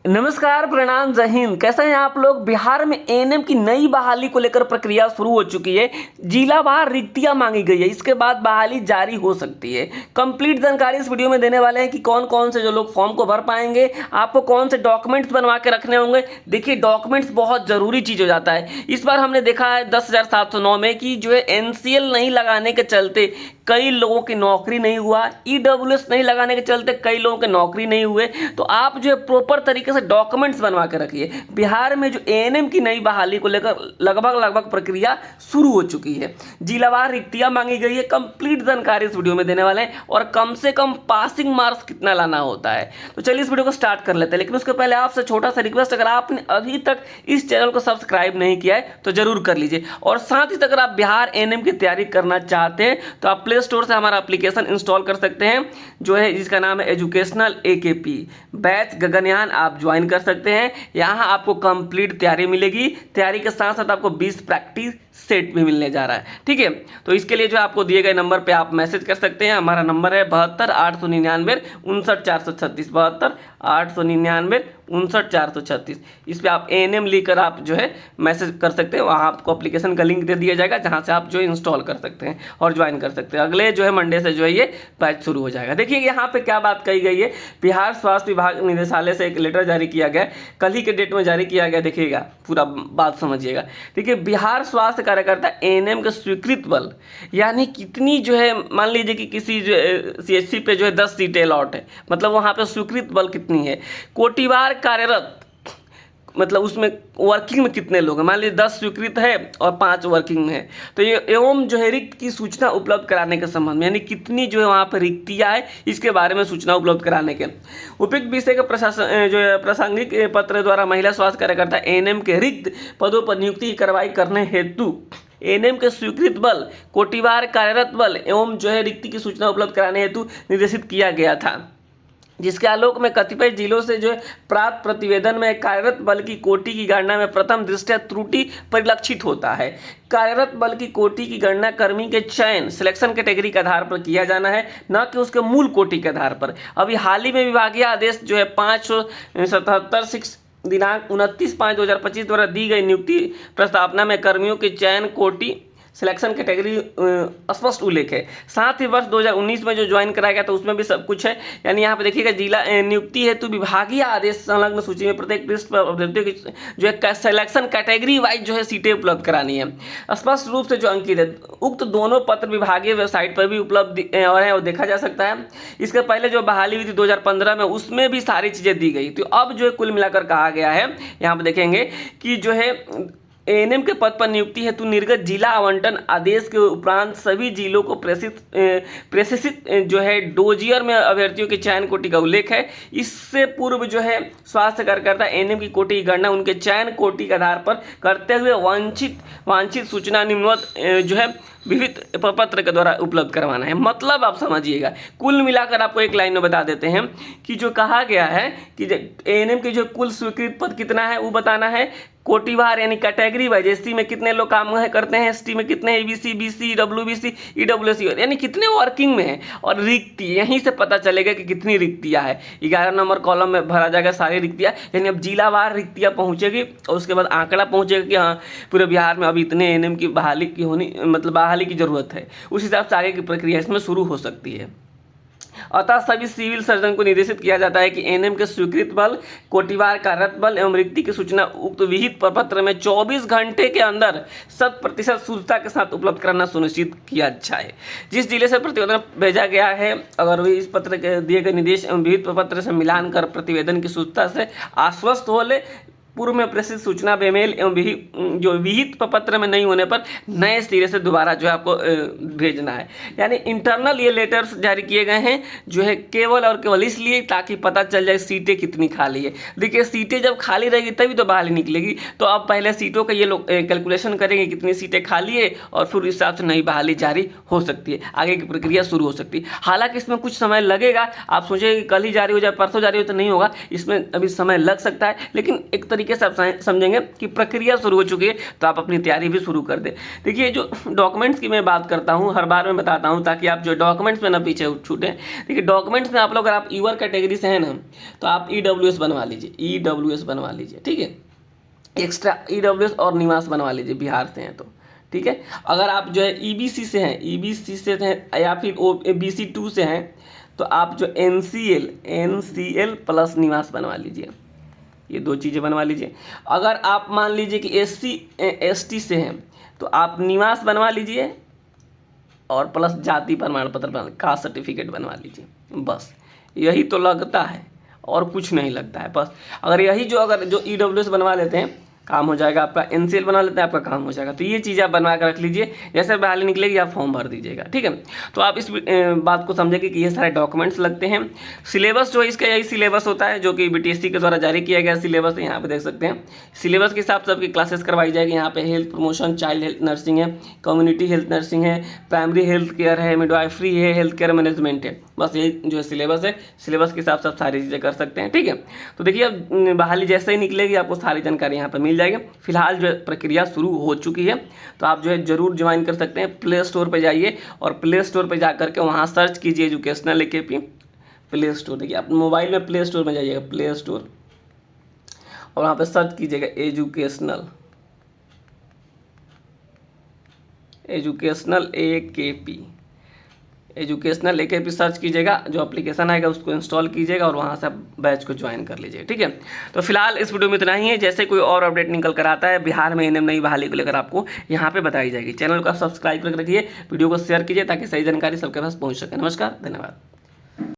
नमस्कार, प्रणाम, जय हिंद। कैसे हैं आप लोग। बिहार में एएनएम की नई बहाली को लेकर प्रक्रिया शुरू हो चुकी है। जिलावार रिक्तियां मांगी गई है, इसके बाद बहाली जारी हो सकती है। कंप्लीट जानकारी इस वीडियो में देने वाले हैं कि कौन कौन से जो लोग फॉर्म को भर पाएंगे, आपको कौन से डॉक्यूमेंट्स बनवा के रखने होंगे। देखिए, डॉक्यूमेंट्स बहुत जरूरी चीज हो जाता है। इस बार हमने देखा है 10,709 में कि जो है एनसीएल नहीं लगाने के चलते कई लोगों की नौकरी नहीं हुआ, ईडब्ल्यूएस नहीं लगाने के चलते कई लोगों के नौकरी नहीं हुए। तो आप जो है प्रॉपर तरीके से डॉक्यूमेंट्स बनवा के रखिए। बिहार में जो एएनएम की नई बहाली को लेकर लगभग प्रक्रिया शुरू हो चुकी है। जिलावार रिक्तियां मांगी गई है। कंप्लीट जानकारी इस वीडियो में देने वाले हैं और कम से कम पासिंग मार्क्स कितना लाना होता है। तो चलिए इस वीडियो को स्टार्ट कर लेते हैं, लेकिन उसके पहले आपसे छोटा सा रिक्वेस्ट, अगर आपने अभी तक इस चैनल को सब्सक्राइब नहीं किया है तो जरूर कर लीजिए। और साथ ही अगर आप बिहार एएनएम की तैयारी करना चाहते हैं तो आप प्ले स्टोर से हमारा एप्लीकेशन इंस्टॉल कर सकते हैं, जो है जिसका नाम है एजुकेशनल एकेपी बैच गगनयान। आप ज्वाइन कर सकते हैं। यहाँ आपको कंप्लीट तैयारी मिलेगी। तैयारी के साथ साथ आपको 20 प्रैक्टिस सेट भी मिलने जा रहा है। ठीक है, तो इसके लिए जो आपको दिए गए नंबर पे आप मैसेज कर सकते हैं। हमारा नंबर है 72 899 59 436, 72 899 59 436। इस पर आप एएनएम लिखकर आप जो है मैसेज कर सकते हैं। वहाँ आपको एप्लीकेशन का लिंक दे दिया जाएगा, जहाँ से आप जो इंस्टॉल कर सकते हैं और ज्वाइन कर सकते हैं। अगले जो है मंडे से जो है ये बैच शुरू हो जाएगा। देखिए यहाँ पे क्या बात कही गई है। बिहार स्वास्थ्य विभाग निदेशालय से एक लेटर जारी किया गया, कल ही के डेट में जारी किया गया। देखिएगा, पूरा बात समझिएगा। देखिए, बिहार स्वास्थ्य कार्यकर्ता एएनएम के स्वीकृत बल, यानी कितनी जो है, मान लीजिए कि किसी जो सीएचसी पे जो है 10 सीटें अलॉट है, मतलब वहाँ पे स्वीकृत बल कितनी है। कोटिवार कार्यरत, मतलब उसमें वर्किंग में कितने लोग हैं। मान लीजिए 10 स्वीकृत है और 5 वर्किंग में है। तो ये एवं जो है रिक्त की सूचना उपलब्ध कराने के संबंध में, यानी कितनी जो है वहाँ पर रिक्तियाँ है, इसके बारे में सूचना उपलब्ध कराने के उपयुक्त विषय के प्रशासन जो है प्रासंगिक पत्र द्वारा महिला स्वास्थ्य कार्यकर्ता एएनएम के रिक्त पदों पर नियुक्ति की कार्रवाई करने हेतु एएनएम के स्वीकृत बल कोटिवार कार्यरत बल एवं जो है रिक्ति की सूचना उपलब्ध कराने हेतु निर्देशित किया गया था, जिसके आलोक में कतिपय जिलों से जो है प्राप्त प्रतिवेदन में कार्यरत बल की कोटि की गणना में प्रथम दृष्टया त्रुटि परिलक्षित होता है। कार्यरत बल की कोटि की गणना कर्मी के चयन सिलेक्शन कैटेगरी के आधार पर किया जाना है, न कि उसके मूल कोटि के आधार पर। अभी हाल ही में विभागीय आदेश जो है 577 दिनांक 29/5/2025 द्वारा दी गई नियुक्ति प्रस्तावना में कर्मियों के चयन कोटि सिलेक्शन कैटेगरी स्पष्ट उल्लेख है। साथ ही वर्ष 2019 में जो ज्वाइन कराया गया था उसमें भी सब कुछ है। यानी यहाँ पे देखिएगा, जिला नियुक्ति हेतु विभागीय आदेश संलग्न सूची में प्रत्येक पृष्ठ पर अभ्यर्थियों की जो है सिलेक्शन कैटेगरी वाइज जो है सीटें उपलब्ध करानी है, स्पष्ट रूप से जो अंकित है। उक्त दोनों पत्र विभागीय वेबसाइट पर भी उपलब्ध और है, वो देखा जा सकता है। इसके पहले जो बहाली हुई थी 2015 में, उसमें भी सारी चीज़ें दी गई। तो अब जो है कुल मिलाकर कहा गया है, यहाँ पर देखेंगे कि जो है एएनएम के पद पर नियुक्ति हेतु निर्गत जिला आवंटन आदेश के उपरांत सभी जिलों को प्रेषित जो है डोजियर में अभ्यर्थियों के चयन कोटि का उल्लेख है। इससे पूर्व जो है स्वास्थ्य कार्यकर्ता एएनएम की कोटि की गणना उनके चयन कोटि के आधार पर करते हुए वांछित सूचना निम्नवत जो है विविध पत्र के द्वारा उपलब्ध करवाना है। मतलब आप समझिएगा, कुल मिलाकर आपको एक लाइन में बता देते हैं कि जो कहा गया है कि एएनएम के जो कुल स्वीकृत पद कितना है वो बताना है। कोटिवार यानी कैटेगरी वाइज, एससी में कितने लोग काम करते हैं, एसटी में कितने, एबीसी, बीसी, डब्ल्यूबीसी, ईडब्ल्यूएस यानी कितने वर्किंग में है, और रिक्ति यहीं से पता चलेगा कि कितनी रिक्तियाँ है। 11 नंबर कॉलम में भरा जाएगा सारी रिक्तियाँ, यानी अब जिलावार रिक्तियाँ पहुँचेगी और उसके बाद आंकड़ा पहुँचेगा कि हाँ पूरे बिहार में अभी इतने एएनएम की बहाली की होनी, मतलब बहाली की जरूरत है। उस हिसाब से आगे की प्रक्रिया इसमें शुरू हो सकती है। अतः सभी सिविल सर्जन को निर्देशित किया जाता है कि एएनएम के स्वीकृत बल कोटिवार कार्यरत बल एवं रिक्ति की सूचना उक्त विहित प्रपत्र में 24 घंटे के अंदर 100% शुद्धता के साथ उपलब्ध कराना सुनिश्चित किया जाए। जिस जिले से प्रतिवेदन भेजा गया है, अगर वे इस पत्र के दिए गए निर्देश एवं विहित प्रपत्र से मिलान कर प्रतिवेदन की शुद्धता से आश्वस्त हो ले, पूर्व में प्रेषित सूचना बेमेल एवं जो विहित पत्र में नहीं होने पर नए सिरे से दोबारा जो है आपको भेजना है। यानी इंटरनल ये लेटर्स जारी किए गए हैं जो है केवल और केवल इसलिए ताकि पता चल जाए सीटें कितनी खाली है। देखिए, सीटें जब खाली रहेगी तभी तो बहाली निकलेगी। तो अब पहले सीटों का ये लोग कैलकुलेशन करेंगे कितनी सीटें खाली है और फिर इस हिसाब से नई बहाली जारी हो सकती है, आगे की प्रक्रिया शुरू हो सकती है। हालांकि इसमें कुछ समय लगेगा। आप सोचें कि कल ही जारी हो जाए, परसों जारी हो, तो नहीं होगा। इसमें अभी समय लग सकता है, लेकिन एक तरीके तरीके से आप समझेंगे कि प्रक्रिया शुरू हो चुकी है, तो आप अपनी तैयारी भी शुरू कर दें। देखिए जो डॉक्यूमेंट्स की मैं बात करता हूँ, हर बार मैं बताता हूँ ताकि आप जो डॉक्यूमेंट्स में ना पीछे छूटें। देखिए डॉक्यूमेंट्स में आप लोग, अगर आप ईवर कैटेगरी से हैं ना, तो आप EWS बनवा लीजिए, EWS बनवा लीजिए, ठीक है। एक्स्ट्रा EWS और निवास बनवा लीजिए, बिहार से हैं तो, ठीक है। अगर आप जो है EBC से हैं, EBC से हैं या फिर BC 2 से हैं, तो आप जो NCL प्लस निवास बनवा लीजिए, ये 2 चीज़ें बनवा लीजिए। अगर आप मान लीजिए कि SC ST से हैं, तो आप निवास बनवा लीजिए और प्लस जाति प्रमाण पत्र कास्ट सर्टिफिकेट बनवा लीजिए। बस यही तो लगता है और कुछ नहीं लगता है। बस अगर जो EWS बनवा लेते हैं, काम हो जाएगा आपका। NCL बना लेते हैं, आपका काम हो जाएगा। तो ये चीज़ आप बनवा कर रख लीजिए, जैसे बहाली निकलेगी आप फॉर्म भर दीजिएगा, ठीक है। तो आप इस बात को समझेंगे कि ये सारे डॉक्यूमेंट्स लगते हैं। सिलेबस जो है इसका यही सिलेबस होता है जो कि BTSC के द्वारा जारी किया गया सिलेबस है। यहाँ पे देख सकते हैं सिलेबस के हिसाब से आपकी क्लासेस करवाई जाएगी। यहाँ पे health promotion, child health nursing है, कम्युनिटी हेल्थ नर्सिंग है, प्राइमरी हेल्थ केयर है, मिडवाइफरी है, हेल्थ केयर मैनेजमेंट है। बस ये जो है सिलेबस है, सिलेबस के हिसाब से आप सारी चीज़ें कर सकते हैं, ठीक है। तो देखिए अब बहाली जैसे ही निकलेगी आपको सारी जानकारी यहाँ पर मिल जाएगी। फिलहाल जो है प्रक्रिया शुरू हो चुकी है, तो आप जो है जरूर ज्वाइन कर सकते हैं। प्ले स्टोर पे जाइए और प्ले स्टोर पे जा करके वहाँ सर्च कीजिए एजुकेशनल AKP प्ले स्टोर। देखिए आप मोबाइल में प्ले स्टोर में जाइएगा, प्ले स्टोर, और वहाँ पे सर्च कीजिएगा एजुकेशनल AKP सर्च कीजिएगा। जो एप्लीकेशन आएगा उसको इंस्टॉल कीजिएगा और वहाँ से आप बैच को ज्वाइन कर लीजिए, ठीक है। तो फिलहाल इस वीडियो में इतना ही है। जैसे कोई और अपडेट निकल कर आता है बिहार में ANM नई बहाली को लेकर, आपको यहाँ पे बताई जाएगी। चैनल को सब्सक्राइब करके रखिए, वीडियो को शेयर कीजिए ताकि सही जानकारी सबके पास पहुँच सके। नमस्कार, धन्यवाद।